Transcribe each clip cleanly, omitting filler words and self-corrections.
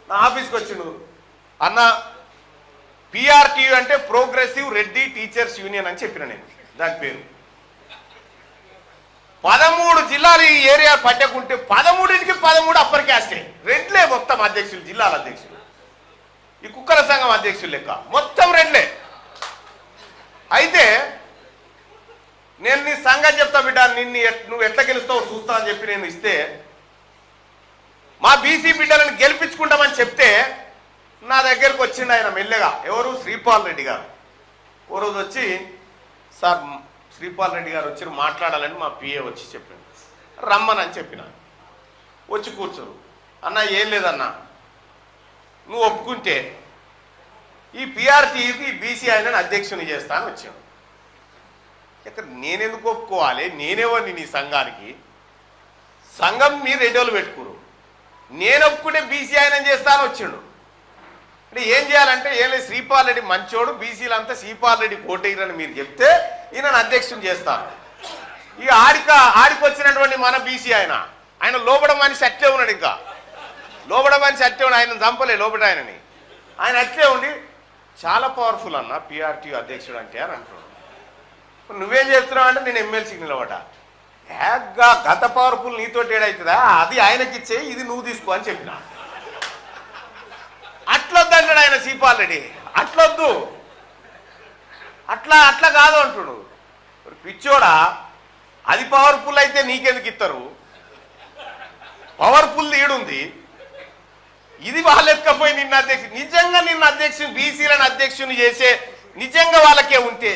నా ఆఫీస్కి వచ్చిండు, అన్న పిఆర్టీయూ అంటే ప్రోగ్రెసివ్ రెడ్డి టీచర్స్ యూనియన్ అని చెప్పిన నేను. దాని పేరు 13 జిల్లాలు ఈ ఏరియా పట్టకుంటే 13కి 13 అప్పర్ క్యాస్టే, రెడ్లే మొత్తం అధ్యక్షులు, జిల్లాల అధ్యక్షులు, ఈ కుక్కల సంఘం అధ్యక్షులు లెక్క మొత్తం రెడ్లే. అయితే నేను నీ సంగతి చెప్తా బిడ్డ, నువ్వు ఎట్లా గెలుస్తావు చూస్తా అని చెప్పి నేను ఇస్తే, మా బీసీ బిడ్డలను గెలిపించుకుంటామని చెప్తే నా దగ్గరకు వచ్చిండు ఆయన మెల్లగా. ఎవరు? శ్రీపాల్ రెడ్డి గారు. ఓ రోజు వచ్చి, సార్ శ్రీపాల్ రెడ్డి గారు వచ్చి మాట్లాడాలని మా పిఏ వచ్చి చెప్పిండు, రమ్మని చెప్పిన. వచ్చి కూర్చోరు. అన్న ఏం లేదన్నా, నువ్వు ఒప్పుకుంటే ఈ పిఆర్టీకి బీసీ ఆయన అధ్యక్షుని చేస్తా అని వచ్చాను. ఇక్కడ నేనెందుకు ఒప్పుకోవాలి? నేనేవాడిని నీ సంఘానికి? సంఘం మీరు రెడ్డిలు పెట్టుకోరు, నేను ఒప్పుకుంటే బీసీ ఆయన చేస్తాను వచ్చిండు. అంటే ఏం చేయాలంటే, ఏం లేదు, శ్రీపాల్ రెడ్డి మంచోడు, బీసీలంతా శ్రీపాల్ రెడ్డి కోటేయరని మీరు చెప్తే ఈయనను అధ్యక్షుని చేస్తాను. ఇక ఆడికి వచ్చినటువంటి మన బీసీ ఆయన లోబడ మనిషి అట్లే ఉన్నాడు, ఇంకా లోబడ మనిషి అట్లే ఉన్నాడు, ఆయన చంపలే లోబడ ఆయనని. ఆయన అట్లే ఉండి చాలా పవర్ఫుల్ అన్న పిఆర్టీ అధ్యక్షుడు అంటే అని అంటున్నాడు. నువ్వేం చేస్తున్నావు అంటే, నేను ఎమ్మెల్సీకి నిలబడ. హ్యాగ్గా గత పవర్ఫుల్ నీతో ఏడవుతుందా, అది ఆయనకి ఇచ్చే, ఇది నువ్వు తీసుకో అని చెప్పిన. అట్లొద్దు అంటాడు ఆయన శ్రీపాల్ రెడ్డి, అట్లొద్దు, అట్లా కాదు అంటుడు. పిచ్చోడా, అది పవర్ఫుల్ అయితే నీకెందుకు ఇస్తారు? పవర్ఫుల్ ఈడుంది, ఇది వాళ్ళెక్కపోయి నిన్న అధ్యక్షుడు, నిజంగా నిన్న అధ్యక్షుని బీసీలను అధ్యక్షుని చేసే నిజంగా వాళ్ళకే ఉంటే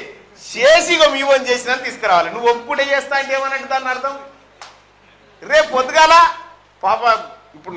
చేసిగా మీవని చేసినా తీసుకురావాలి. నువ్వు ఒప్పుకుంటే చేస్తా అంటే ఏమన్నట్టు దాన్ని అర్థం? రేపు పొద్దుగాల పాప ఇప్పుడు